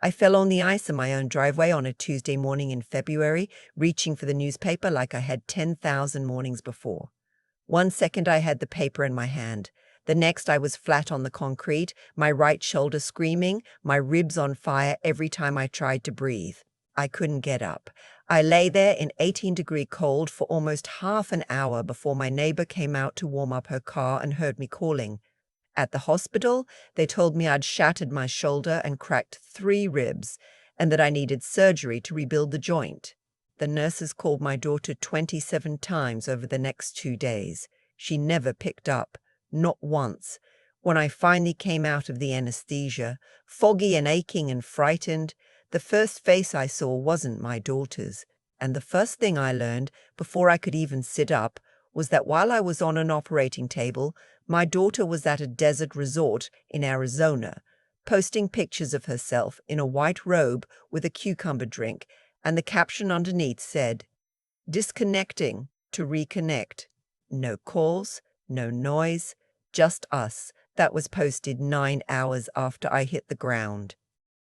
I fell on the ice in my own driveway on a Tuesday morning in February, reaching for the newspaper like I had 10,000 mornings before. 1 second I had the paper in my hand. The next I was flat on the concrete, my right shoulder screaming, my ribs on fire every time I tried to breathe. I couldn't get up. I lay there in 18-degree cold for almost half an hour before my neighbor came out to warm up her car and heard me calling. At the hospital, they told me I'd shattered my shoulder and cracked 3 ribs, and that I needed surgery to rebuild the joint. The nurses called my daughter 27 times over the next 2 days. She never picked up, not once. When I finally came out of the anesthesia, foggy and aching and frightened, the first face I saw wasn't my daughter's. And the first thing I learned, before I could even sit up, was that while I was on an operating table, my daughter was at a desert resort in Arizona, posting pictures of herself in a white robe with a cucumber drink, and the caption underneath said, "Disconnecting to reconnect. No calls, no noise, just us." That was posted 9 hours after I hit the ground.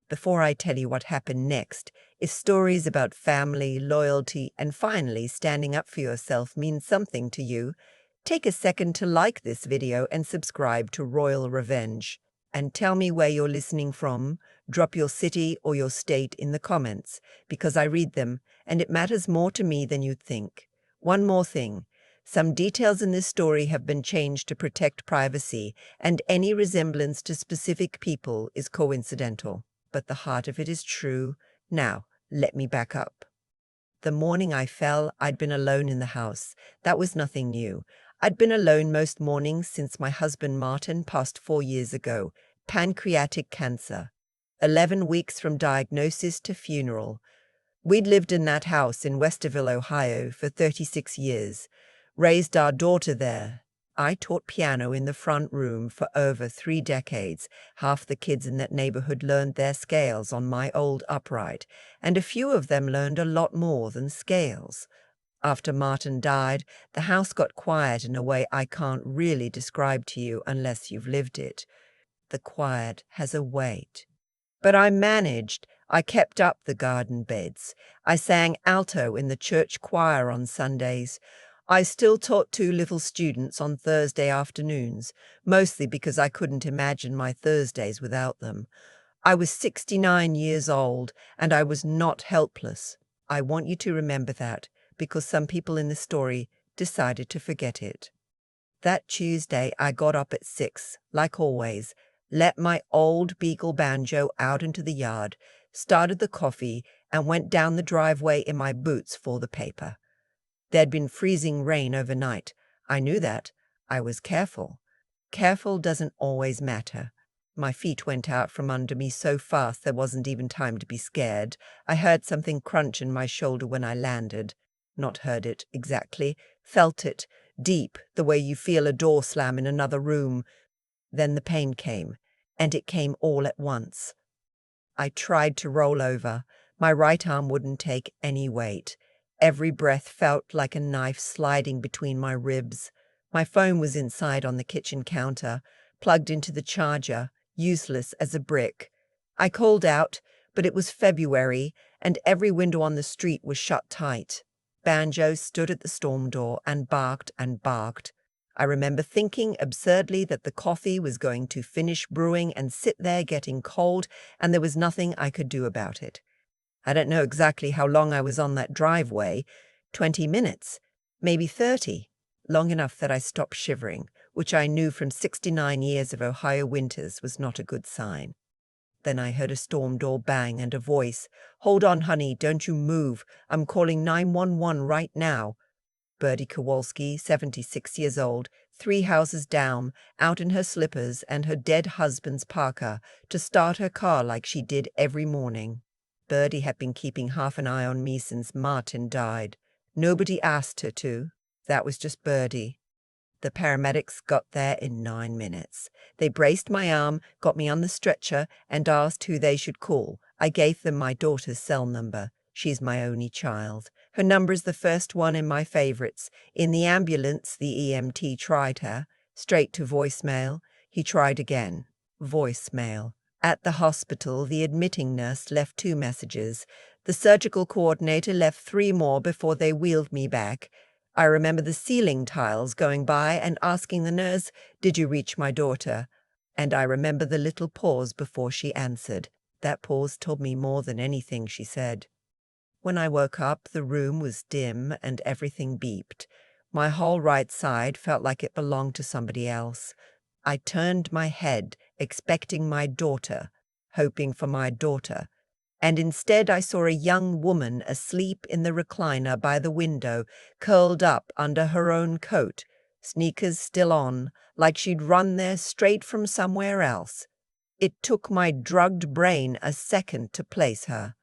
Before I tell you what happened next, if stories about family, loyalty, and finally standing up for yourself mean something to you, take a second to like this video and subscribe to Royal Revenge. And tell me where you're listening from. Drop your city or your state in the comments, because I read them, and it matters more to me than you'd think. One more thing. Some details in this story have been changed to protect privacy, and any resemblance to specific people is coincidental. But the heart of it is true. Now, let me back up. The morning I fell, I'd been alone in the house. That was nothing new. I'd been alone most mornings since my husband Martin passed 4 years ago. Pancreatic cancer. 11 weeks from diagnosis to funeral. We'd lived in that house in Westerville, Ohio for 36 years. Raised our daughter there. I taught piano in the front room for over 3 decades. Half the kids in that neighborhood learned their scales on my old upright, and a few of them learned a lot more than scales. After Martin died, the house got quiet in a way I can't really describe to you unless you've lived it. The quiet has a weight. But I managed. I kept up the garden beds. I sang alto in the church choir on Sundays. I still taught 2 little students on Thursday afternoons, mostly because I couldn't imagine my Thursdays without them. I was 69 years old, and I was not helpless. I want you to remember that, because some people in the story decided to forget it. That Tuesday, I got up at 6, like always, let my old Beagle banjo out into the yard, started the coffee, and went down the driveway in my boots for the paper. There'd been freezing rain overnight. I knew that. I was careful. Careful doesn't always matter. My feet went out from under me so fast there wasn't even time to be scared. I heard something crunch in my shoulder when I landed. Not heard it exactly. Felt it. Deep, the way you feel a door slam in another room. Then the pain came, and it came all at once. I tried to roll over. My right arm wouldn't take any weight. Every breath felt like a knife sliding between my ribs. My phone was inside on the kitchen counter, plugged into the charger, useless as a brick. I called out, but it was February, and every window on the street was shut tight. Banjo stood at the storm door and barked and barked. I remember thinking absurdly that the coffee was going to finish brewing and sit there getting cold, and there was nothing I could do about it. I don't know exactly how long I was on that driveway, 20 minutes, maybe 30, long enough that I stopped shivering, which I knew from 69 years of Ohio winters was not a good sign. Then I heard a storm door bang and a voice, "Hold on, honey, don't you move. I'm calling 911 right now." Birdie Kowalski, 76 years old, 3 houses down, out in her slippers and her dead husband's parka, to start her car like she did every morning. Birdie had been keeping half an eye on me since Martin died. Nobody asked her to. That was just Birdie. The paramedics got there in 9 minutes. They braced my arm, got me on the stretcher, and asked who they should call. I gave them my daughter's cell number. She's my only child. Her number's the first one in my favorites. In the ambulance, the EMT tried her. Straight to voicemail. He tried again. Voicemail. At the hospital, the admitting nurse left 2 messages. The surgical coordinator left 3 more before they wheeled me back. I remember the ceiling tiles going by and asking the nurse, "Did you reach my daughter?" And I remember the little pause before she answered. That pause told me more than anything she said. When I woke up, the room was dim and everything beeped. My whole right side felt like it belonged to somebody else. I turned my head, expecting my daughter, hoping for my daughter, and instead I saw a young woman asleep in the recliner by the window, curled up under her own coat, sneakers still on, like she'd run there straight from somewhere else. It took my drugged brain a second to place her.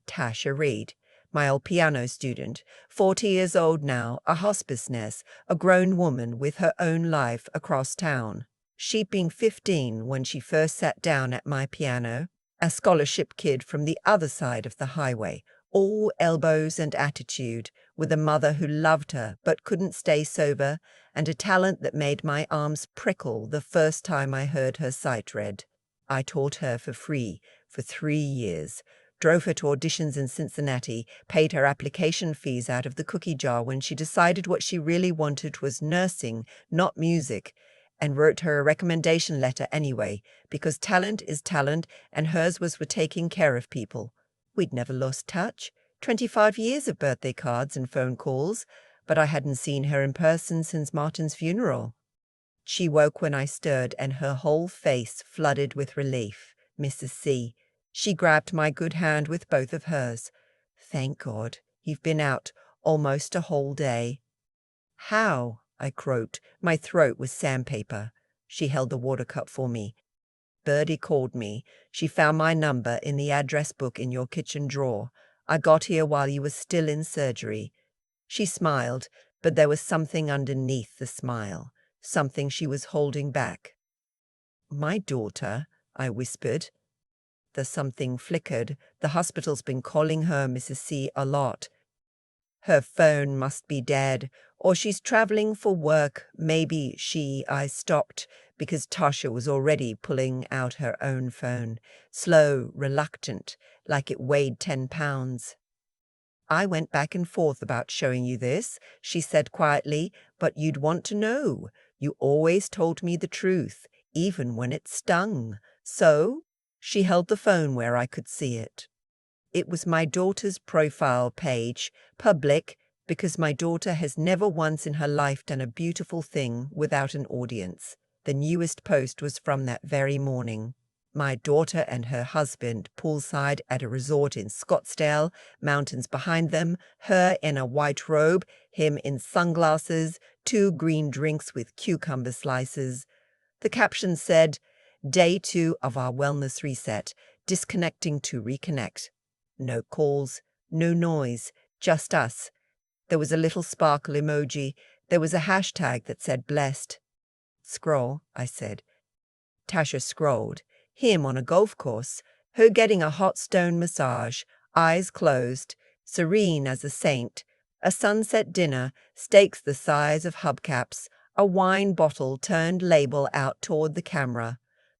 Tasha Reed, my old piano student, 40 years old now, a hospice nurse, a grown woman with her own life across town. She'd been 15 when she first sat down at my piano, a scholarship kid from the other side of the highway, all elbows and attitude, with a mother who loved her but couldn't stay sober, and a talent that made my arms prickle the first time I heard her sight read. I taught her for free for 3 years, drove her to auditions in Cincinnati, paid her application fees out of the cookie jar when she decided what she really wanted was nursing, not music, and wrote her a recommendation letter anyway, because talent is talent and hers was for taking care of people. We'd never lost touch. 25 years of birthday cards and phone calls, but I hadn't seen her in person since Martin's funeral. She woke when I stirred, and her whole face flooded with relief. "Mrs. C." She grabbed my good hand with both of hers. "Thank God. You've been out almost a whole day." "How?" I croaked. My throat was sandpaper. She held the water cup for me. "Birdie called me. She found my number in the address book in your kitchen drawer. I got here while you were still in surgery." She smiled, but there was something underneath the smile, something she was holding back. "My daughter," I whispered. The something flickered. "The hospital's been calling her Mrs. C a lot. Her phone must be dead, or she's traveling for work. Maybe I stopped because Tasha was already pulling out her own phone, slow, reluctant, like it weighed 10 pounds. "I went back and forth about showing you this," she said quietly, "but you'd want to know. You always told me the truth, even when it stung. So?" She held the phone where I could see it. It was my daughter's profile page, public, because my daughter has never once in her life done a beautiful thing without an audience. The newest post was from that very morning. My daughter and her husband poolside at a resort in Scottsdale, mountains behind them, her in a white robe, him in sunglasses, 2 green drinks with cucumber slices. The caption said, "Day 2 of our wellness reset, disconnecting to reconnect." No calls, no noise, just us. There was a little sparkle emoji. There was a hashtag that said blessed. "Scroll," I said. Tasha scrolled. Him on a golf course, her getting a hot stone massage, eyes closed, serene as a saint, a sunset dinner, steaks the size of hubcaps, a wine bottle turned label out toward the camera.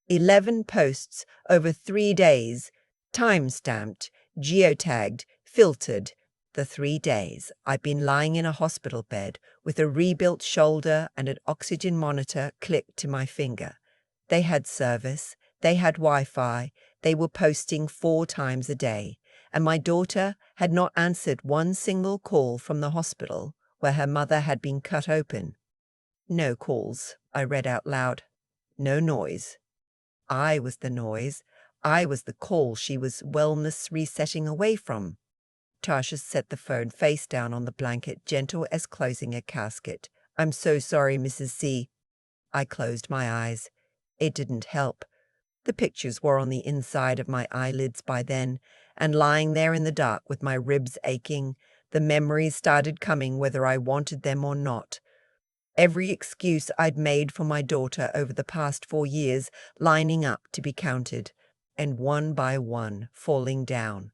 11 posts over 3 days, time-stamped, geotagged, filtered. The 3 days I'd been lying in a hospital bed with a rebuilt shoulder and an oxygen monitor clipped to my finger. They had service, they had Wi-Fi, they were posting 4 times a day, and my daughter had not answered one single call from the hospital where her mother had been cut open. "No calls," I read out loud. "No noise." I was the noise. I was the call she was wellness resetting away from. Tasha set the phone face down on the blanket, gentle as closing a casket. "I'm so sorry, Mrs. C." I closed my eyes. It didn't help. The pictures were on the inside of my eyelids by then, and lying there in the dark with my ribs aching, the memories started coming whether I wanted them or not. Every excuse I'd made for my daughter over the past 4 years lining up to be counted, and one by one falling down.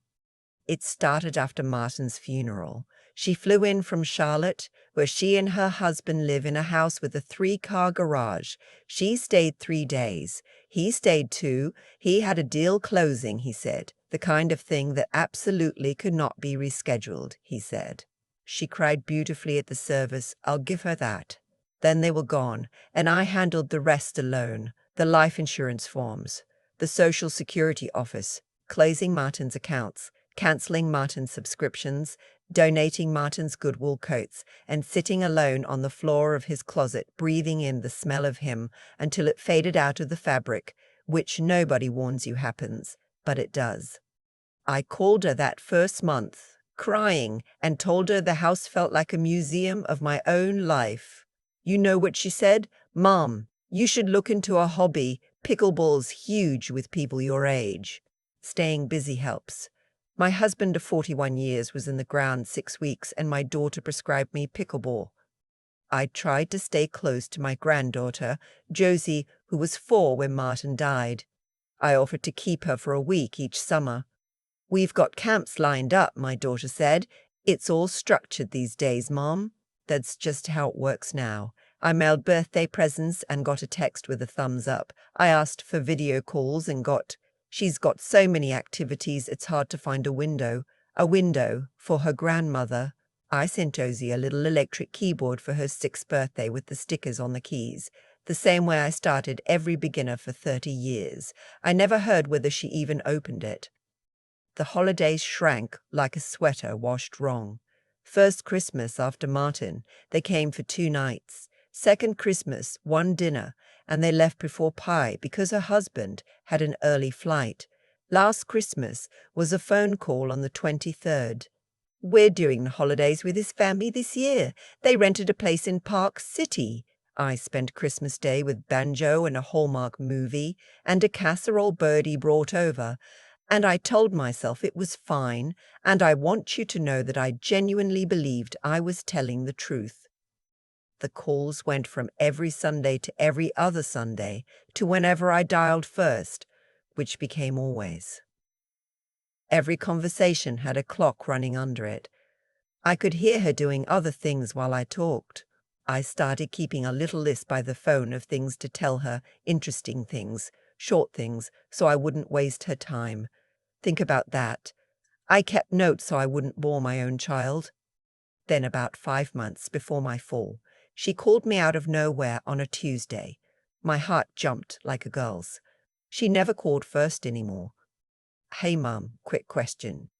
It started after Martin's funeral. She flew in from Charlotte, where she and her husband live in a house with a 3-car garage. She stayed 3 days. He stayed 2. He had a deal closing, he said. The kind of thing that absolutely could not be rescheduled, he said. She cried beautifully at the service. I'll give her that. Then they were gone, and I handled the rest alone. The life insurance forms, the Social Security office, closing Martin's accounts, cancelling Martin's subscriptions, donating Martin's Goodwill coats, and sitting alone on the floor of his closet, breathing in the smell of him until it faded out of the fabric, which nobody warns you happens, but it does. I called her that first month, crying, and told her the house felt like a museum of my own life. You know what she said? Mom, you should look into a hobby. Pickleball's huge with people your age. Staying busy helps. My husband of 41 years was in the ground 6 weeks, and my daughter prescribed me pickleball. I tried to stay close to my granddaughter, Josie, who was 4 when Martin died. I offered to keep her for a week each summer. We've got camps lined up, my daughter said. It's all structured these days, Mom. That's just how it works now. I mailed birthday presents and got a text with a thumbs up. I asked for video calls and got... She's got so many activities it's hard to find a window. A window for her grandmother. I sent Josie a little electric keyboard for her 6th birthday with the stickers on the keys. The same way I started every beginner for 30 years. I never heard whether she even opened it. The holidays shrank like a sweater washed wrong. First Christmas after Martin, they came for 2 nights. Second Christmas, 1 dinner, and they left before pie because her husband had an early flight. Last Christmas was a phone call on the 23rd. We're doing the holidays with his family this year. They rented a place in Park City. I spent Christmas Day with banjo and a Hallmark movie and a casserole Birdie brought over. And I told myself it was fine, and I want you to know that I genuinely believed I was telling the truth. The calls went from every Sunday to every other Sunday to whenever I dialed first, which became always. Every conversation had a clock running under it. I could hear her doing other things while I talked. I started keeping a little list by the phone of things to tell her, interesting things, short things, so I wouldn't waste her time. Think about that. I kept notes so I wouldn't bore my own child. Then about 5 months before my fall, she called me out of nowhere on a Tuesday. My heart jumped like a girl's. She never called first anymore. Hey, Mum, quick question.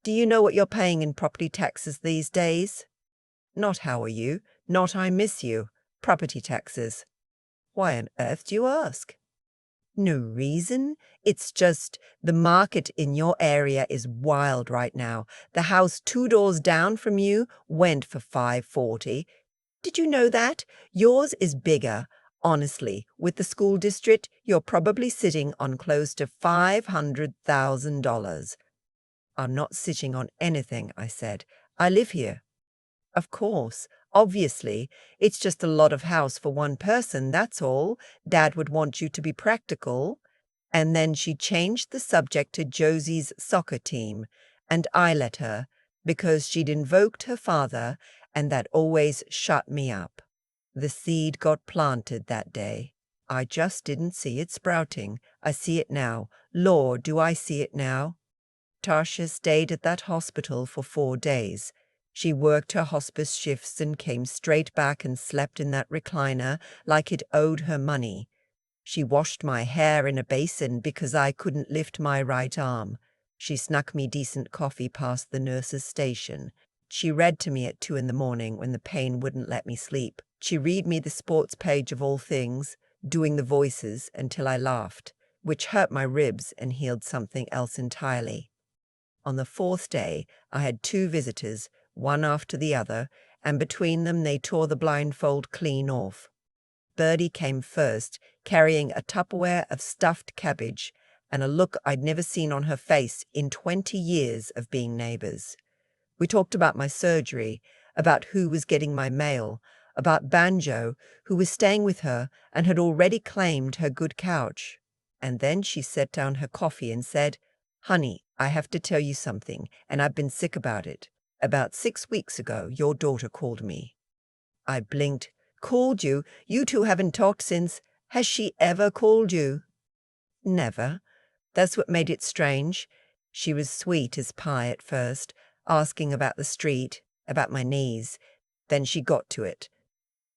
Do you know what you're paying in property taxes these days? Not how are you, not I miss you. Property taxes. Why on earth do you ask? No reason. It's just the market in your area is wild right now. The house 2 doors down from you went for $540. Did you know that? Yours is bigger. Honestly, with the school district, you're probably sitting on close to $500,000. I'm not sitting on anything, I said. I live here. Of course. Obviously, it's just a lot of house for one person, that's all. Dad would want you to be practical. And then she changed the subject to Josie's soccer team, and I let her, because she'd invoked her father, and that always shut me up. The seed got planted that day. I just didn't see it sprouting. I see it now. Lord, do I see it now? Tasha stayed at that hospital for 4 days. She worked her hospice shifts and came straight back and slept in that recliner like it owed her money. She washed my hair in a basin because I couldn't lift my right arm. She snuck me decent coffee past the nurse's station. She read to me at 2 in the morning when the pain wouldn't let me sleep. She read me the sports page of all things, doing the voices until I laughed, which hurt my ribs and healed something else entirely. On the 4th day, I had 2 visitors, one after the other, and between them they tore the blindfold clean off. Birdie came first, carrying a Tupperware of stuffed cabbage and a look I'd never seen on her face in 20 years of being neighbors. We talked about my surgery, about who was getting my mail, about Banjo, who was staying with her and had already claimed her good couch. And then she set down her coffee and said, "Honey, I have to tell you something, and I've been sick about it. About 6 weeks ago, your daughter called me. I blinked. Called you? You two haven't talked since. Has she ever called you? Never. That's what made it strange. She was sweet as pie at first, asking about the street, about my knees. Then she got to it.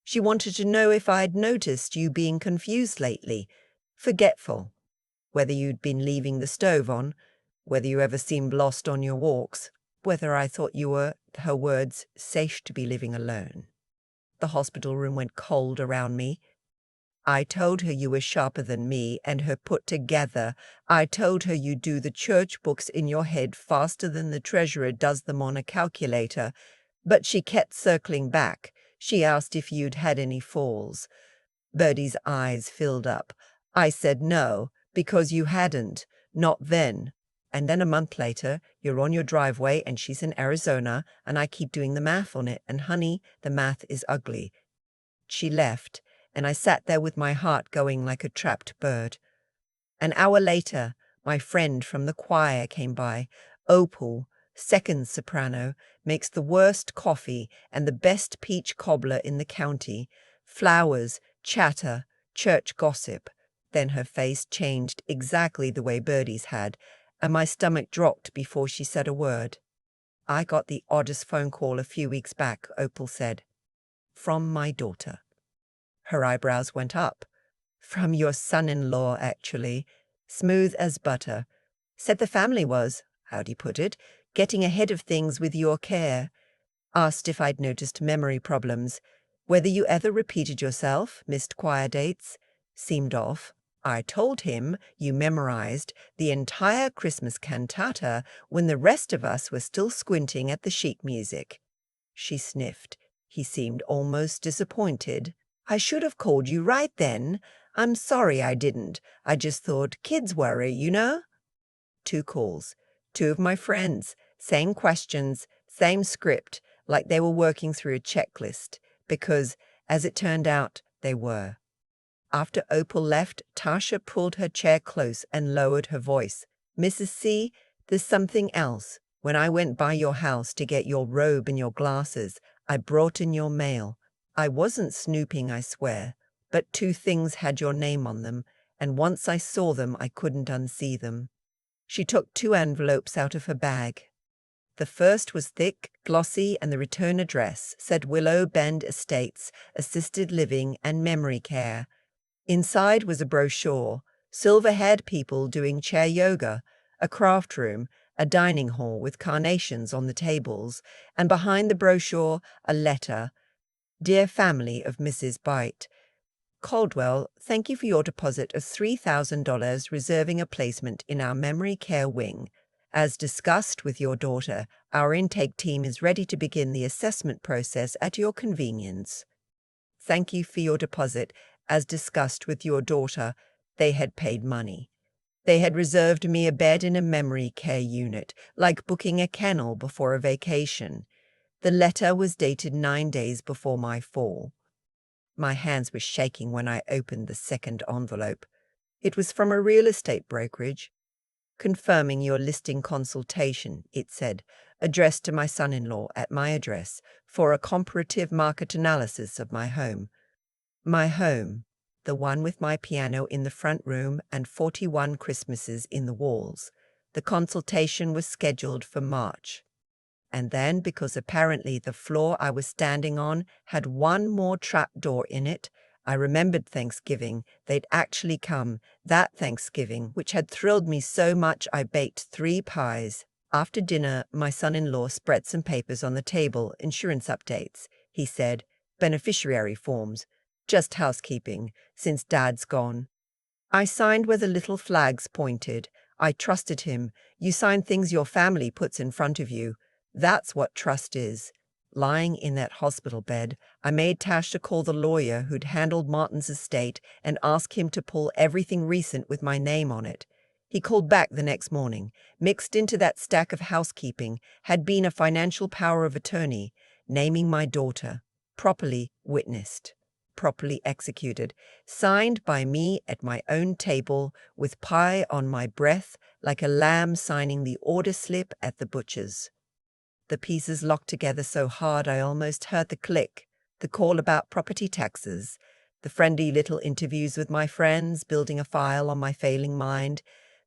She wanted to know if I'd noticed you being confused lately, forgetful, whether you'd been leaving the stove on, whether you ever seemed lost on your walks, whether I thought you were, her words, safe to be living alone. The hospital room went cold around me. I told her you were sharper than me and her put together. I told her you do the church books in your head faster than the treasurer does them on a calculator. But she kept circling back. She asked if you'd had any falls. Bertie's eyes filled up. I said no, because you hadn't. Not then. And then a month later, you're on your driveway and she's in Arizona, and I keep doing the math on it. And honey, the math is ugly. She left, and I sat there with my heart going like a trapped bird. An hour later, my friend from the choir came by. Opal, second soprano, makes the worst coffee and the best peach cobbler in the county. Flowers, chatter, church gossip. Then her face changed exactly the way Bertie's had, and my stomach dropped before she said a word. I got the oddest phone call a few weeks back, Opal said. From my daughter. Her eyebrows went up. From your son-in-law, actually. Smooth as butter. Said the family was, how'd he put it, getting ahead of things with your care. Asked if I'd noticed memory problems. Whether you ever repeated yourself, missed choir dates. Seemed off. I told him you memorized the entire Christmas cantata when the rest of us were still squinting at the sheet music. She sniffed. He seemed almost disappointed. I should have called you right then. I'm sorry I didn't. I just thought kids worry, you know? 2 calls. 2 of my friends. Same questions, same script, like they were working through a checklist, because, as it turned out, they were. After Opal left, Tasha pulled her chair close and lowered her voice. Mrs. C, there's something else. When I went by your house to get your robe and your glasses, I brought in your mail. I wasn't snooping, I swear, but 2 things had your name on them, and once I saw them, I couldn't unsee them. She took 2 envelopes out of her bag. The first was thick, glossy, and the return address said Willow Bend Estates, Assisted Living and Memory Care. Inside was a brochure, silver-haired people doing chair yoga, a craft room, a dining hall with carnations on the tables, and behind the brochure a letter. Dear family of Mrs. Byte, Caldwell, thank you for your deposit of $3,000 reserving a placement in our memory care wing. As discussed with your daughter, our intake team is ready to begin the assessment process at your convenience. Thank you for your deposit. As discussed with your daughter, they had paid money. They had reserved me a bed in a memory care unit, like booking a kennel before a vacation. The letter was dated 9 days before my fall. My hands were shaking when I opened the second envelope. It was from a real estate brokerage. Confirming your listing consultation, it said, addressed to my son-in-law at my address for a comparative market analysis of my home. My home, the one with my piano in the front room and 41 Christmases in the walls. The consultation was scheduled for March. And then, because apparently the floor I was standing on had 1 more trapdoor in it, I remembered Thanksgiving. They'd actually come, that Thanksgiving, which had thrilled me so much I baked 3 pies. After dinner, my son-in-law spread some papers on the table, insurance updates. He said, beneficiary forms. Just housekeeping, since Dad's gone. I signed where the little flags pointed. I trusted him. You sign things your family puts in front of you. That's what trust is. Lying in that hospital bed, I made Tasha call the lawyer who'd handled Martin's estate and ask him to pull everything recent with my name on it. He called back the next morning. Mixed into that stack of housekeeping had been a financial power of attorney, naming my daughter, properly witnessed. properly executed, signed by me at my own table with pie on my breath like a lamb signing the order slip at the butcher's. The pieces locked together so hard I almost heard the click, the call about property taxes, the friendly little interviews with my friends, building a file on my failing mind,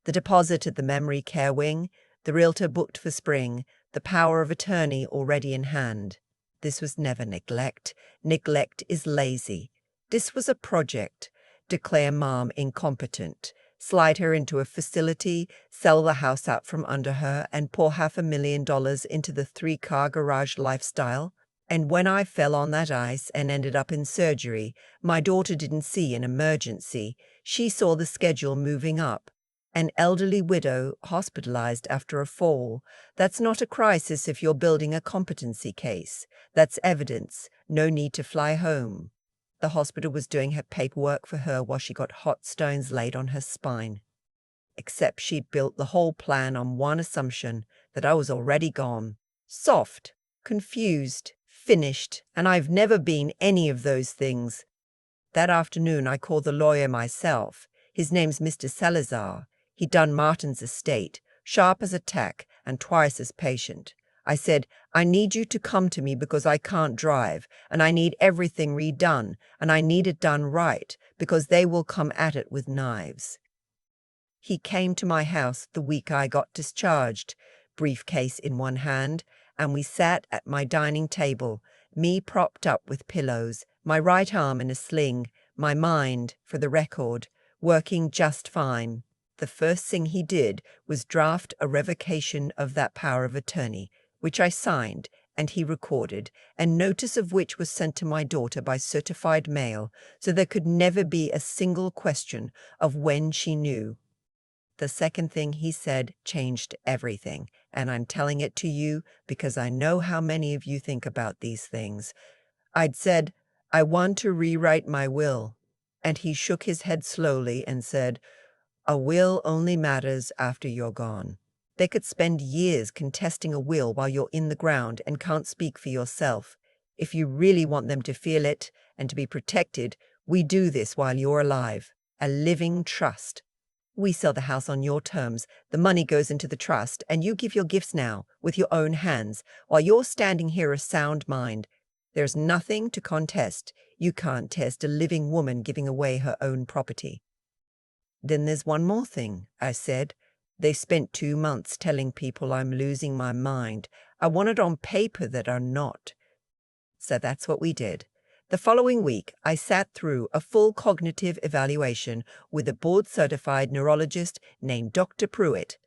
the deposit at the memory care wing, the realtor booked for spring, the power of attorney already in hand. This was never neglect. Neglect is lazy. This was a project. Declare Mom incompetent. Slide her into a facility, sell the house out from under her, and pour $500,000 into the 3-car garage lifestyle. And when I fell on that ice and ended up in surgery, my daughter didn't see an emergency. She saw the schedule moving up. An elderly widow hospitalized after a fall. That's not a crisis if you're building a competency case. That's evidence. No need to fly home. The hospital was doing her paperwork for her while she got hot stones laid on her spine. Except she'd built the whole plan on one assumption, that I was already gone. Soft, confused, finished, and I've never been any of those things. That afternoon I called the lawyer myself. His name's Mr. Salazar. He'd done Martin's estate, sharp as a tack and twice as patient. I said, I need you to come to me because I can't drive, and I need everything redone, and I need it done right, because they will come at it with knives. He came to my house the week I got discharged, briefcase in one hand, and we sat at my dining table, me propped up with pillows, my right arm in a sling, my mind, for the record, working just fine. The first thing he did was draft a revocation of that power of attorney, which I signed and he recorded, and notice of which was sent to my daughter by certified mail, so there could never be a single question of when she knew. The second thing he said changed everything, and I'm telling it to you because I know how many of you think about these things. I'd said, I want to rewrite my will, and he shook his head slowly and said, a will only matters after you're gone. They could spend years contesting a will while you're in the ground and can't speak for yourself. If you really want them to feel it and to be protected, we do this while you're alive. A living trust. We sell the house on your terms, the money goes into the trust, and you give your gifts now, with your own hands, while you're standing here a sound mind. There's nothing to contest. You can't test a living woman giving away her own property. Then there's one more thing, I said. They spent 2 months telling people I'm losing my mind. I want it on paper that I'm not. So that's what we did. The following week, I sat through a full cognitive evaluation with a board-certified neurologist named Dr. Pruitt.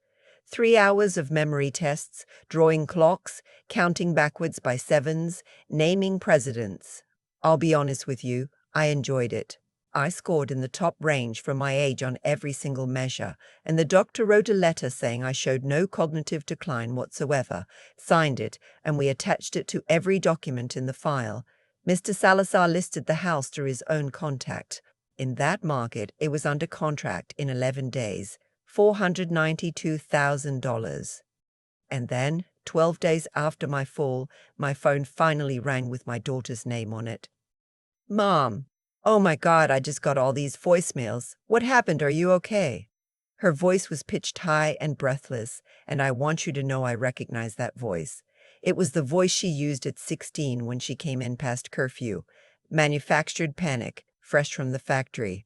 3 hours of memory tests, drawing clocks, counting backwards by sevens, naming presidents. I'll be honest with you, I enjoyed it. I scored in the top range for my age on every single measure, and the doctor wrote a letter saying I showed no cognitive decline whatsoever, signed it, and we attached it to every document in the file. Mr. Salazar listed the house through his own contact. In that market, it was under contract in 11 days, $492,000. And then, 12 days after my fall, my phone finally rang with my daughter's name on it. Mom! Oh my God, I just got all these voicemails. What happened? Are you okay? Her voice was pitched high and breathless, and I want you to know I recognize that voice. It was the voice she used at 16 when she came in past curfew. Manufactured panic, fresh from the factory.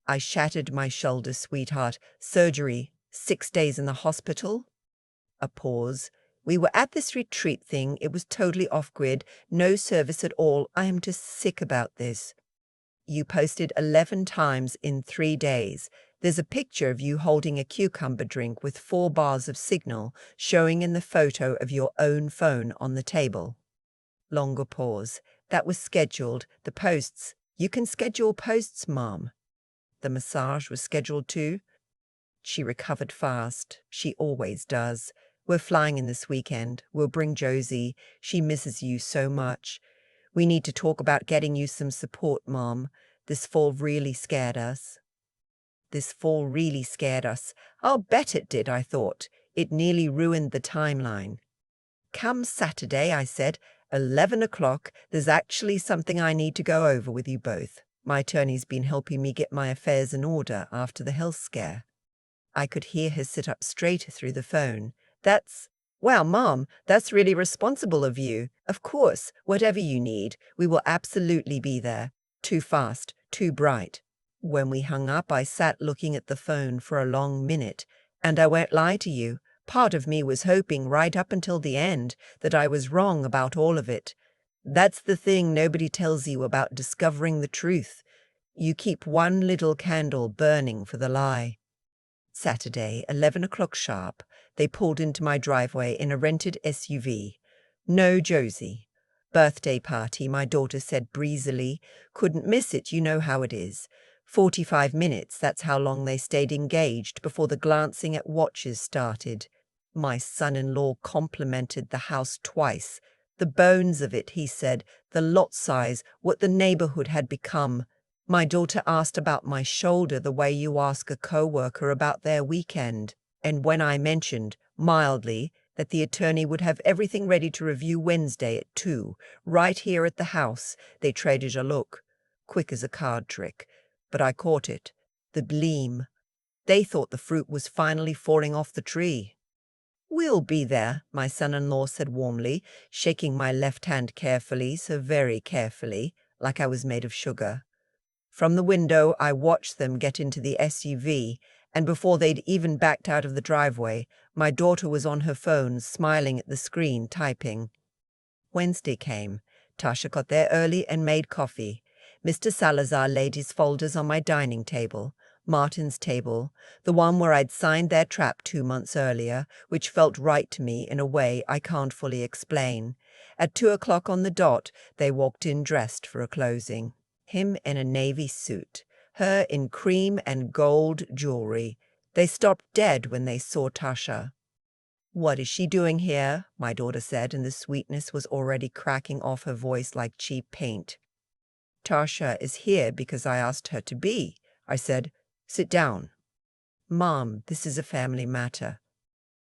I shattered my shoulder, sweetheart. Surgery. 6 days in the hospital? A pause. We were at this retreat thing. It was totally off-grid. No service at all. I am just sick about this. You posted 11 times in 3 days. There's a picture of you holding a cucumber drink with 4 bars of signal showing in the photo of your own phone on the table. Longer pause. That was scheduled. The posts. You can schedule posts, Mom. The massage was scheduled too. She recovered fast. She always does. We're flying in this weekend. We'll bring Josie. She misses you so much. We need to talk about getting you some support, Mom. This fall really scared us. This fall really scared us. I'll bet it did, I thought. It nearly ruined the timeline. Come Saturday, I said. 11 o'clock, there's actually something I need to go over with you both. My attorney's been helping me get my affairs in order after the health scare. I could hear her sit up straighter through the phone. Wow, Mom, that's really responsible of you. Of course, whatever you need, we will absolutely be there. Too fast, too bright. When we hung up, I sat looking at the phone for a long minute, and I won't lie to you, part of me was hoping right up until the end that I was wrong about all of it. That's the thing nobody tells you about discovering the truth. You keep one little candle burning for the lie. Saturday, 11 o'clock sharp, they pulled into my driveway in a rented SUV. No Josie. Birthday party, my daughter said breezily. Couldn't miss it, you know how it is. 45 minutes, that's how long they stayed engaged before the glancing at watches started. My son-in-law complimented the house twice. The bones of it, he said, the lot size, what the neighborhood had become. My daughter asked about my shoulder the way you ask a co-worker about their weekend, and when I mentioned, mildly, that the attorney would have everything ready to review Wednesday at 2, right here at the house, they traded a look, quick as a card trick. But I caught it, the gleam. They thought the fruit was finally falling off the tree. "We'll be there," my son-in-law said warmly, shaking my left hand carefully, so very carefully, like I was made of sugar. From the window, I watched them get into the SUV, and before they'd even backed out of the driveway, my daughter was on her phone, smiling at the screen, typing. Wednesday came. Tasha got there early and made coffee. Mr. Salazar laid his folders on my dining table, Martin's table, the one where I'd signed their trap 2 months earlier, which felt right to me in a way I can't fully explain. At 2 o'clock on the dot, they walked in dressed for a closing. Him in a navy suit, her in cream and gold jewelry. They stopped dead when they saw Tasha. "What is she doing here?" my daughter said, and the sweetness was already cracking off her voice like cheap paint. "Tasha is here because I asked her to be," I said. "Sit down." "Mom, this is a family matter."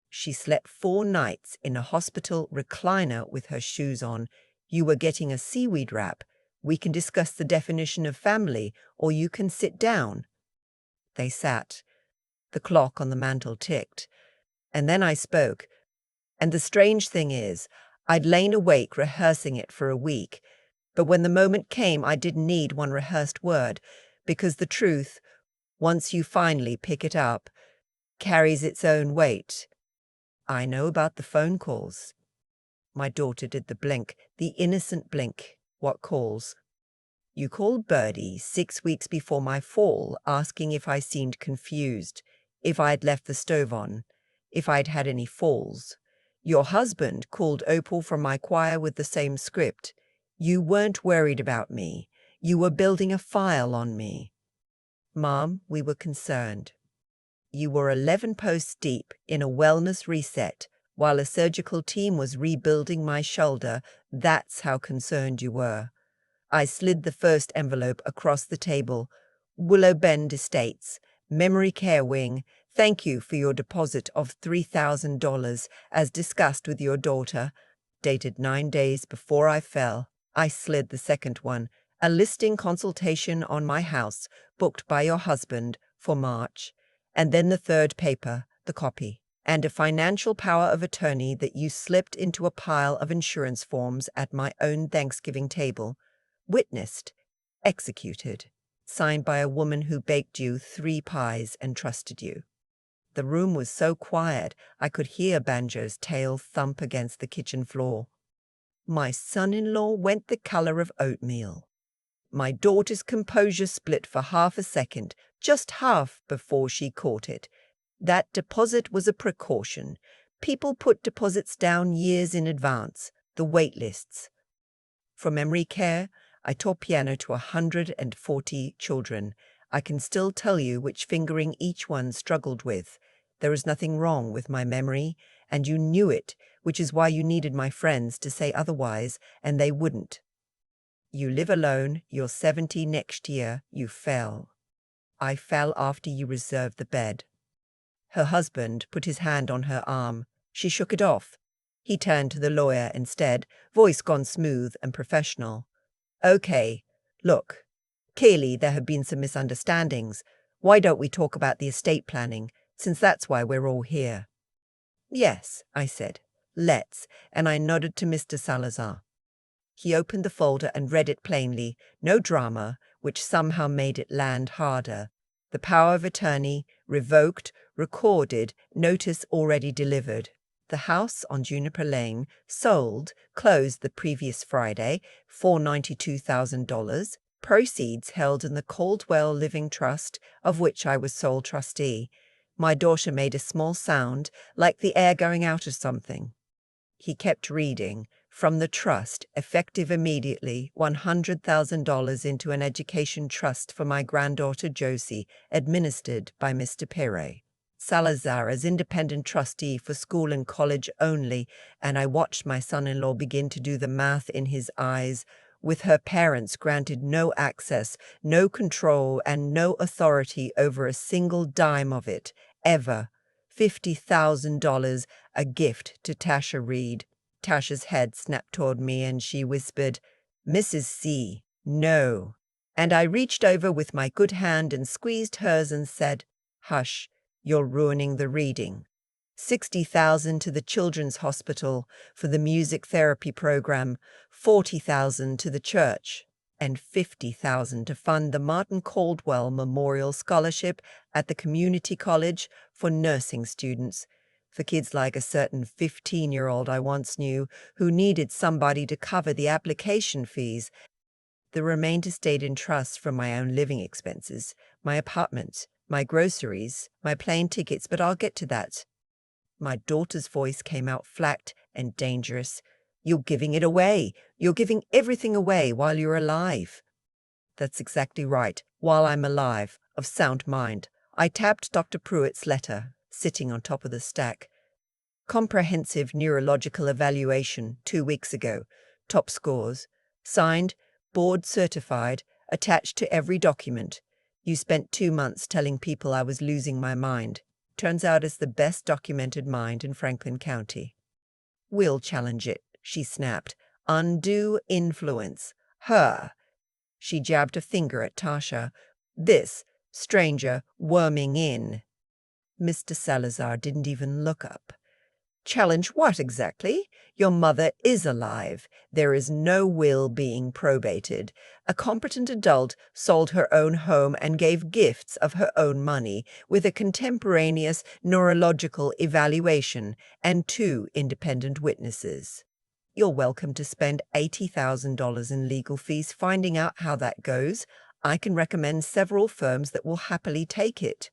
She slept 4 nights in a hospital recliner with her shoes on. You were getting a seaweed wrap. We can discuss the definition of family, or you can sit down. They sat. The clock on the mantel ticked. And then I spoke. And the strange thing is, I'd lain awake rehearsing it for a week, but when the moment came, I didn't need one rehearsed word, because the truth, once you finally pick it up, carries its own weight. I know about the phone calls. My daughter did the blink, the innocent blink. What calls? You called Birdie 6 weeks before my fall, asking if I seemed confused, if I'd left the stove on, if I'd had any falls. Your husband called Opal from my choir with the same script. You weren't worried about me. You were building a file on me. Mom, we were concerned. You were 11 posts deep in a wellness reset while a surgical team was rebuilding my shoulder. That's how concerned you were. I slid the first envelope across the table. Willow Bend Estates, Memory Care Wing. Thank you for your deposit of $3,000 as discussed with your daughter. Dated 9 days before I fell. I slid the second one. A listing consultation on my house, booked by your husband for March. And then the third paper, the copy. And a financial power of attorney that you slipped into a pile of insurance forms at my own Thanksgiving table. Witnessed, executed, signed by a woman who baked you 3 pies and trusted you. The room was so quiet I could hear Banjo's tail thump against the kitchen floor. My son-in-law went the color of oatmeal. My daughter's composure split for half a second, just half before she caught it. That deposit was a precaution. People put deposits down years in advance, the wait lists. For memory care, I taught piano to 140 children. I can still tell you which fingering each one struggled with. There is nothing wrong with my memory, and you knew it, which is why you needed my friends to say otherwise, and they wouldn't. You live alone, you're 70 next year, you fell. I fell after you reserved the bed. Her husband put his hand on her arm. She shook it off. He turned to the lawyer instead, voice gone smooth and professional. Okay, look, clearly there have been some misunderstandings. Why don't we talk about the estate planning, since that's why we're all here? Yes, I said. Let's, and I nodded to Mr. Salazar. He opened the folder and read it plainly, no drama, which somehow made it land harder. The power of attorney, revoked, recorded, notice already delivered. The house on Juniper Lane, sold, closed the previous Friday, $492,000, proceeds held in the Caldwell Living Trust, of which I was sole trustee. My daughter made a small sound, like the air going out of something. He kept reading. From the trust, effective immediately, $100,000 into an education trust for my granddaughter Josie, administered by Mr. Perret. Salazar as independent trustee for school and college only, and I watched my son-in-law begin to do the math in his eyes, with her parents granted no access, no control, and no authority over a single dime of it, ever. $50,000, a gift to Tasha Reed. Tasha's head snapped toward me and she whispered, Mrs. C, no. And I reached over with my good hand and squeezed hers and said, Hush, you're ruining the reading. $60,000 to the Children's Hospital for the music therapy program, $40,000 to the church, and $50,000 to fund the Martin Caldwell Memorial Scholarship at the community college for nursing students, for kids like a certain 15-year-old I once knew who needed somebody to cover the application fees. The remainder stayed in trust for my own living expenses, my apartment, my groceries, my plane tickets, but I'll get to that. My daughter's voice came out flat and dangerous. You're giving it away. You're giving everything away while you're alive. That's exactly right. While I'm alive, of sound mind. I tapped Dr. Pruitt's letter, sitting on top of the stack. Comprehensive neurological evaluation 2 weeks ago. Top scores. Signed, board certified, attached to every document. You spent 2 months telling people I was losing my mind. Turns out it's the best documented mind in Franklin County. We'll challenge it, she snapped. Undue influence. Her. She jabbed a finger at Tasha. This stranger worming in. Mr. Salazar didn't even look up. Challenge what exactly? Your mother is alive. There is no will being probated. A competent adult sold her own home and gave gifts of her own money with a contemporaneous neurological evaluation and 2 independent witnesses. You're welcome to spend $80,000 in legal fees finding out how that goes. I can recommend several firms that will happily take it.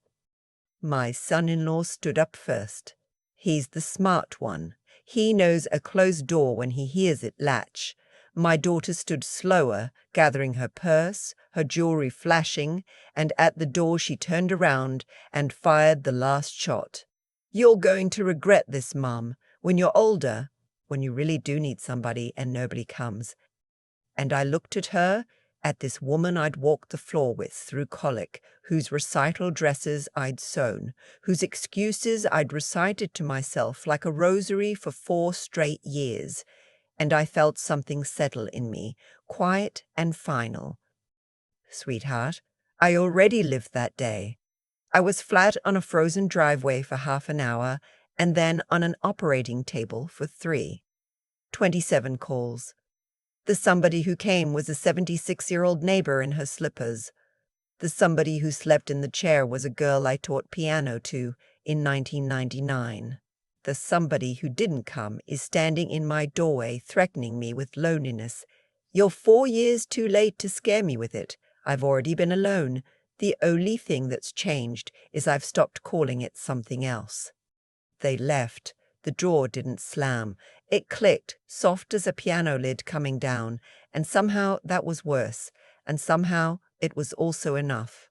My son-in-law stood up first. He's the smart one. He knows a closed door when he hears it latch. My daughter stood slower, gathering her purse, her jewelry flashing, and at the door she turned around and fired the last shot. You're going to regret this, Mum, when you're older, when you really do need somebody and nobody comes. And I looked at her, at this woman I'd walked the floor with through colic, whose recital dresses I'd sewn, whose excuses I'd recited to myself like a rosary for 4 straight years, and I felt something settle in me, quiet and final. Sweetheart, I already lived that day. I was flat on a frozen driveway for half an hour, and then on an operating table for 3. 27 calls. The somebody who came was a 76-year-old neighbor in her slippers. The somebody who slept in the chair was a girl I taught piano to in 1999. The somebody who didn't come is standing in my doorway threatening me with loneliness. You're 4 years too late to scare me with it. I've already been alone. The only thing that's changed is I've stopped calling it something else. They left. The drawer didn't slam. It clicked, soft as a piano lid coming down, and somehow that was worse, and somehow it was also enough.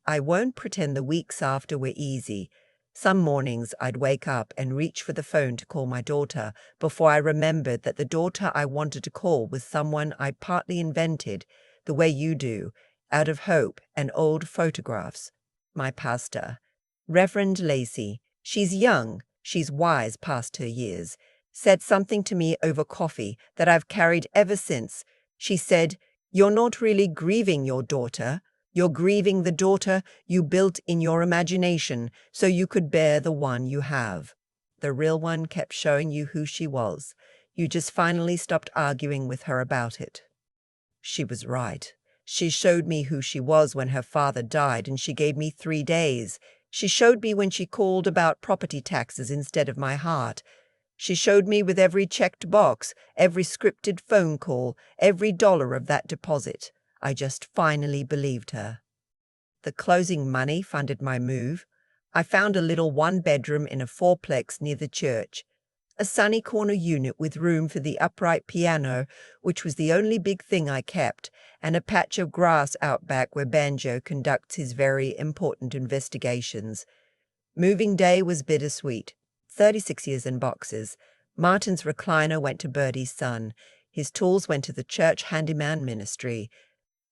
I won't pretend the weeks after were easy. Some mornings I'd wake up and reach for the phone to call my daughter before I remembered that the daughter I wanted to call was someone I'd partly invented, the way you do, out of hope and old photographs. My pastor. Reverend Lacey. She's young. She's wise past her years. said something to me over coffee that I've carried ever since. She said, "You're not really grieving your daughter. You're grieving the daughter you built in your imagination so you could bear the one you have. The real one kept showing you who she was. You just finally stopped arguing with her about it." She was right. She showed me who she was when her father died, and she gave me 3 days. She showed me when she called about property taxes instead of my heart. She showed me with every checked box, every scripted phone call, every dollar of that deposit. I just finally believed her. The closing money funded my move. I found a little one-bedroom in a fourplex near the church. A sunny corner unit with room for the upright piano, which was the only big thing I kept, and a patch of grass out back where Banjo conducts his very important investigations. Moving day was bittersweet. 36 years in boxes. Martin's recliner went to Bertie's son. His tools went to the church handyman ministry.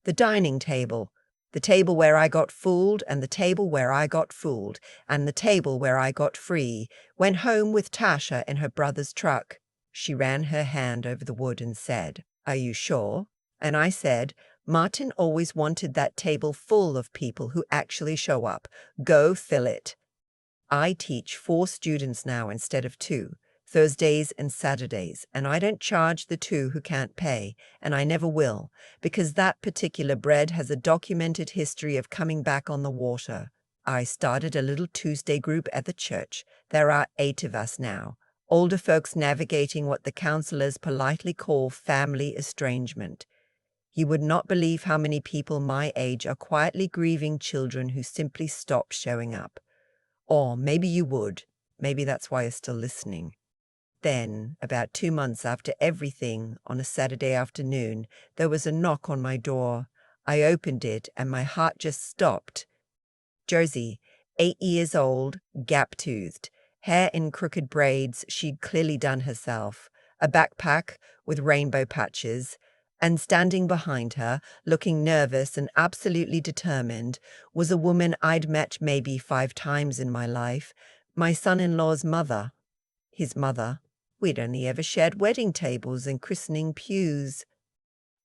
The dining table. The table where I got fooled, and the table where I got fooled, and the table where I got free, went home with Tasha in her brother's truck. She ran her hand over the wood and said, "Are you sure?" And I said, "Martin always wanted that table full of people who actually show up. Go fill it." I teach 4 students now instead of 2, Thursdays and Saturdays, and I don't charge the 2 who can't pay, and I never will, because that particular bread has a documented history of coming back on the water. I started a little Tuesday group at the church. There are 8 of us now, older folks navigating what the counselors politely call family estrangement. You would not believe how many people my age are quietly grieving children who simply stop showing up. Or maybe you would. Maybe that's why you're still listening. Then, about 2 months after everything, on a Saturday afternoon, there was a knock on my door. I opened it, and my heart just stopped. Josie, 8 years old, gap-toothed, hair in crooked braids she'd clearly done herself, a backpack with rainbow patches, and standing behind her, looking nervous and absolutely determined, was a woman I'd met maybe 5 times in my life, my son-in-law's mother. His mother. We'd only ever shared wedding tables and christening pews.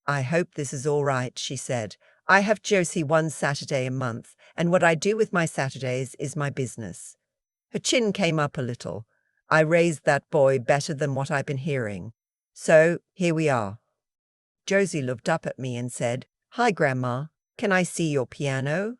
"I hope this is all right," she said. "I have Josie 1 Saturday a month, and what I do with my Saturdays is my business." Her chin came up a little. "I raised that boy better than what I've been hearing. So here we are." Josie looked up at me and said, "Hi, Grandma. Can I see your piano?"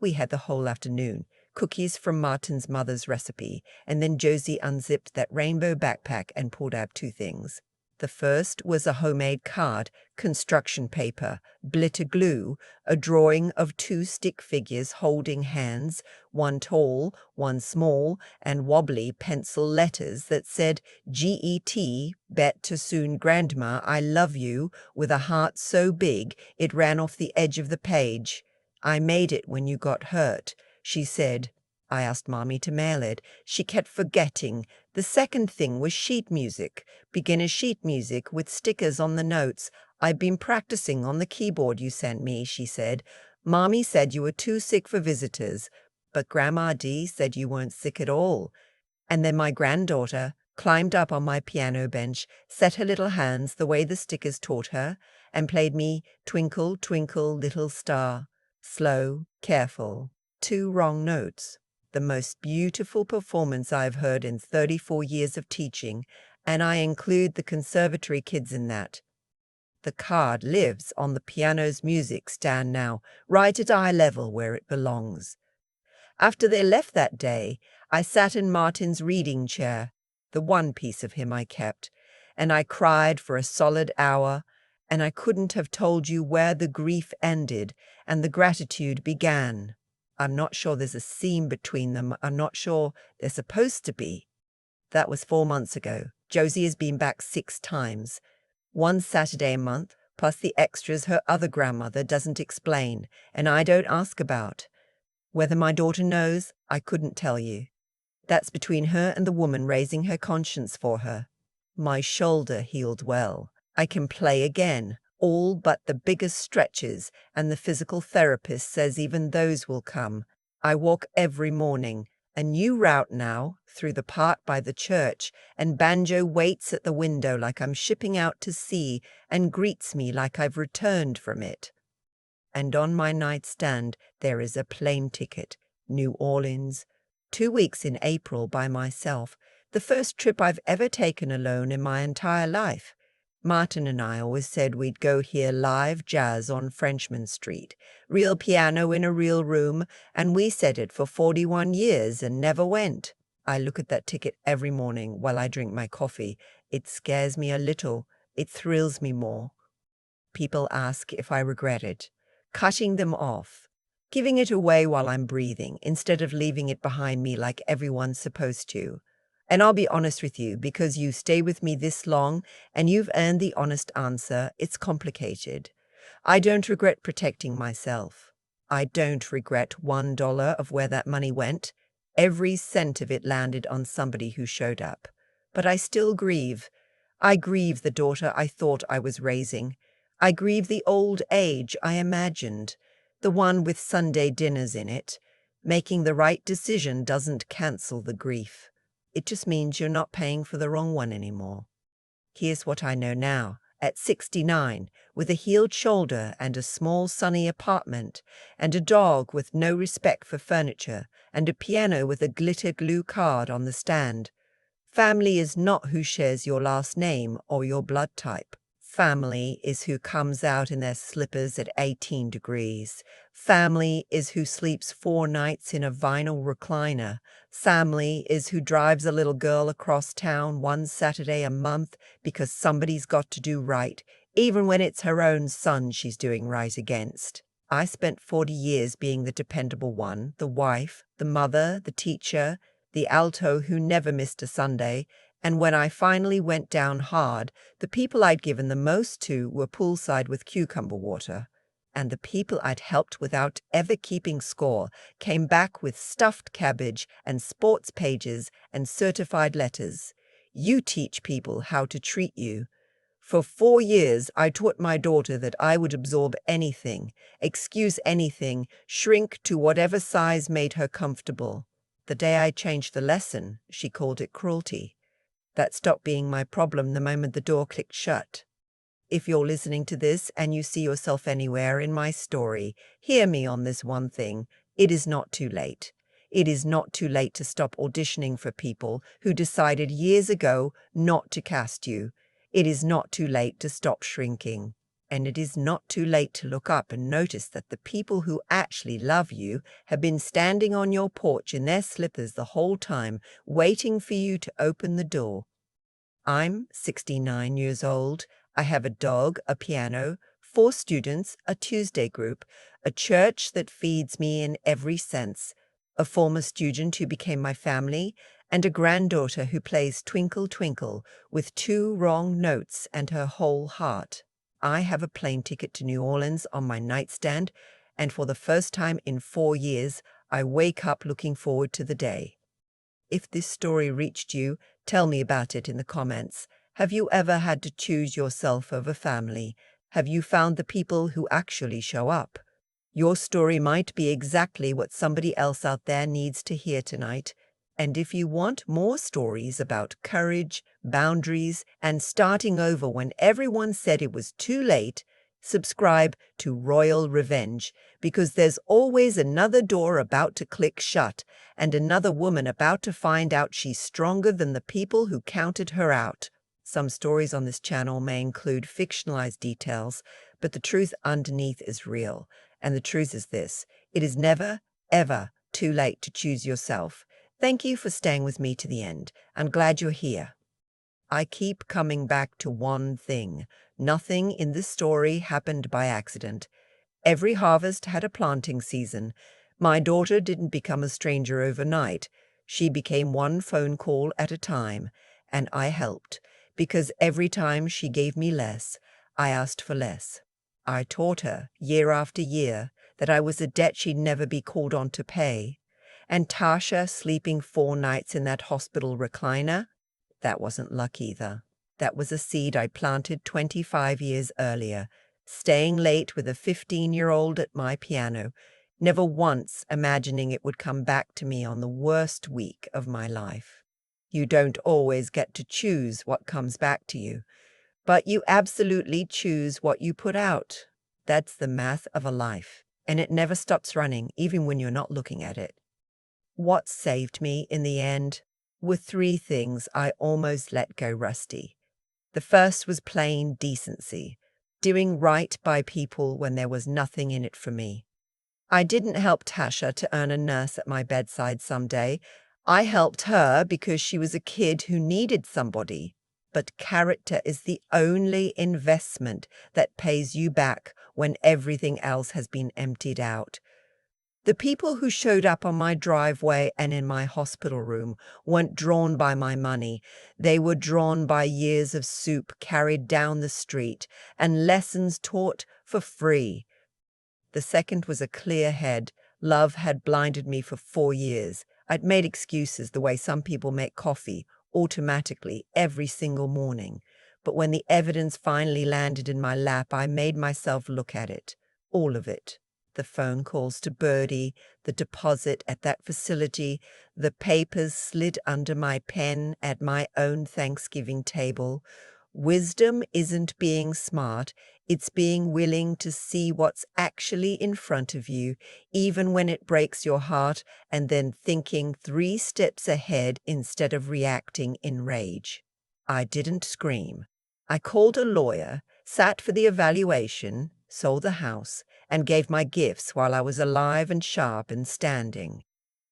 We had the whole afternoon, cookies from Martin's mother's recipe, and then Josie unzipped that rainbow backpack and pulled out 2 things. The first was a homemade card, construction paper, glitter glue, a drawing of 2 stick figures holding hands, one tall, one small, and wobbly pencil letters that said GET, bet to soon Grandma, I love you, with a heart so big it ran off the edge of the page. "I made it when you got hurt," she said. I asked Mommy to mail it. She kept forgetting. The second thing was sheet music, beginner sheet music with stickers on the notes. "I've been practicing on the keyboard you sent me," she said. "Mommy said you were too sick for visitors, but Grandma D said you weren't sick at all." And then my granddaughter climbed up on my piano bench, set her little hands the way the stickers taught her, and played me Twinkle, Twinkle, Little Star. Slow, careful, 2 wrong notes. The most beautiful performance I've heard in 34 years of teaching, and I include the conservatory kids in that. The card lives on the piano's music stand now, right at eye level where it belongs. After they left that day, I sat in Martin's reading chair, the one piece of him I kept, and I cried for a solid hour, and I couldn't have told you where the grief ended and the gratitude began. I'm not sure there's a seam between them. I'm not sure there's supposed to be. That was 4 months ago. Josie has been back 6 times. 1 Saturday a month, plus the extras her other grandmother doesn't explain, and I don't ask about. Whether my daughter knows, I couldn't tell you. That's between her and the woman raising her conscience for her. My shoulder healed well. I can play again, all but the biggest stretches, and the physical therapist says even those will come. I walk every morning. A new route now, through the park by the church, and Banjo waits at the window like I'm shipping out to sea and greets me like I've returned from it. And on my nightstand there is a plane ticket, New Orleans, 2 weeks in April by myself, the first trip I've ever taken alone in my entire life. Martin and I always said we'd go hear live jazz on Frenchman Street, real piano in a real room, and we said it for 41 years and never went. I look at that ticket every morning while I drink my coffee. It scares me a little. It thrills me more. People ask if I regret it. Cutting them off. Giving it away while I'm breathing instead of leaving it behind me like everyone's supposed to. And I'll be honest with you, because you stay with me this long and you've earned the honest answer, it's complicated. I don't regret protecting myself. I don't regret $1 of where that money went. Every cent of it landed on somebody who showed up. But I still grieve. I grieve the daughter I thought I was raising. I grieve the old age I imagined, the one with Sunday dinners in it. Making the right decision doesn't cancel the grief. It just means you're not paying for the wrong one anymore. Here's what I know now. At 69, with a healed shoulder and a small sunny apartment, and a dog with no respect for furniture, and a piano with a glitter glue card on the stand. Family is not who shares your last name or your blood type. Family is who comes out in their slippers at 18 degrees. Family is who sleeps 4 nights in a vinyl recliner. Family is who drives a little girl across town one Saturday a month because somebody's got to do right, even when it's her own son she's doing right against. I spent 40 years being the dependable one, the wife, the mother, the teacher, the alto who never missed a Sunday, and when I finally went down hard, the people I'd given the most to were poolside with cucumber water. And the people I'd helped without ever keeping score came back with stuffed cabbage and sports pages and certified letters. You teach people how to treat you. For 4 years, I taught my daughter that I would absorb anything, excuse anything, shrink to whatever size made her comfortable. The day I changed the lesson, she called it cruelty. That stopped being my problem the moment the door clicked shut. If you're listening to this and you see yourself anywhere in my story, hear me on this one thing. It is not too late. It is not too late to stop auditioning for people who decided years ago not to cast you. It is not too late to stop shrinking. And it is not too late to look up and notice that the people who actually love you have been standing on your porch in their slippers the whole time, waiting for you to open the door. I'm 69 years old. I have a dog, a piano, 4 students, a Tuesday group, a church that feeds me in every sense, a former student who became my family, and a granddaughter who plays Twinkle Twinkle with 2 wrong notes and her whole heart. I have a plane ticket to New Orleans on my nightstand, and for the first time in 4 years, I wake up looking forward to the day. If this story reached you, tell me about it in the comments. Have you ever had to choose yourself over family? Have you found the people who actually show up? Your story might be exactly what somebody else out there needs to hear tonight. And if you want more stories about courage, boundaries, and starting over when everyone said it was too late, subscribe to Royal Revenge, because there's always another door about to click shut and another woman about to find out she's stronger than the people who counted her out. Some stories on this channel may include fictionalized details, but the truth underneath is real. And the truth is this: it is never, ever too late to choose yourself. Thank you for staying with me to the end. I'm glad you're here. I keep coming back to one thing. Nothing in this story happened by accident. Every harvest had a planting season. My daughter didn't become a stranger overnight. She became one phone call at a time, and I helped, because every time she gave me less, I asked for less. I taught her, year after year, that I was a debt she'd never be called on to pay. And Tasha sleeping 4 nights in that hospital recliner? That wasn't luck either. That was a seed I planted 25 years earlier, staying late with a 15-year-old at my piano, never once imagining it would come back to me on the worst week of my life. You don't always get to choose what comes back to you, but you absolutely choose what you put out. That's the math of a life, and it never stops running, even when you're not looking at it. What saved me in the end were three things I almost let go rusty. The first was plain decency, doing right by people when there was nothing in it for me. I didn't help Tasha to earn a nurse at my bedside someday. I helped her because she was a kid who needed somebody. But character is the only investment that pays you back when everything else has been emptied out. The people who showed up on my driveway and in my hospital room weren't drawn by my money. They were drawn by years of soup carried down the street and lessons taught for free. The second was a clear head. Love had blinded me for 4 years. I'd made excuses the way some people make coffee, automatically, every single morning. But when the evidence finally landed in my lap, I made myself look at it. All of it. The phone calls to Birdie, the deposit at that facility, the papers slid under my pen at my own Thanksgiving table. Wisdom isn't being smart, it's being willing to see what's actually in front of you, even when it breaks your heart, and then thinking 3 steps ahead instead of reacting in rage. I didn't scream. I called a lawyer, sat for the evaluation, sold the house, and gave my gifts while I was alive and sharp and standing.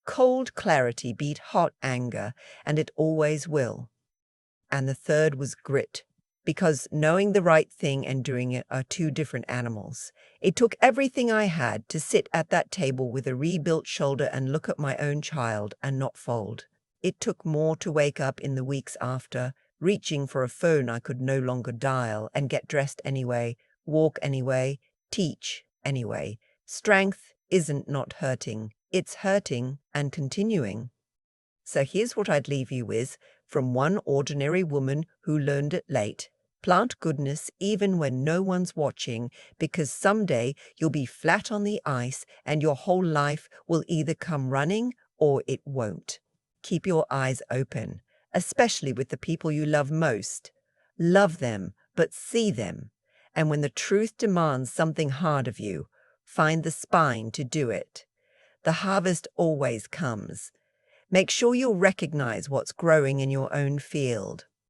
Cold clarity beat hot anger, and it always will. And the third was grit, because knowing the right thing and doing it are two different animals. It took everything I had to sit at that table with a rebuilt shoulder and look at my own child and not fold. It took more to wake up in the weeks after, reaching for a phone I could no longer dial, and get dressed anyway, walk anyway, teach anyway. Strength isn't not hurting, it's hurting and continuing. So here's what I'd leave you with from one ordinary woman who learned it late. Plant goodness even when no one's watching, because someday you'll be flat on the ice and your whole life will either come running or it won't. Keep your eyes open, especially with the people you love most. Love them, but see them. And when the truth demands something hard of you, find the spine to do it. The harvest always comes. Make sure you'll recognize what's growing in your own field.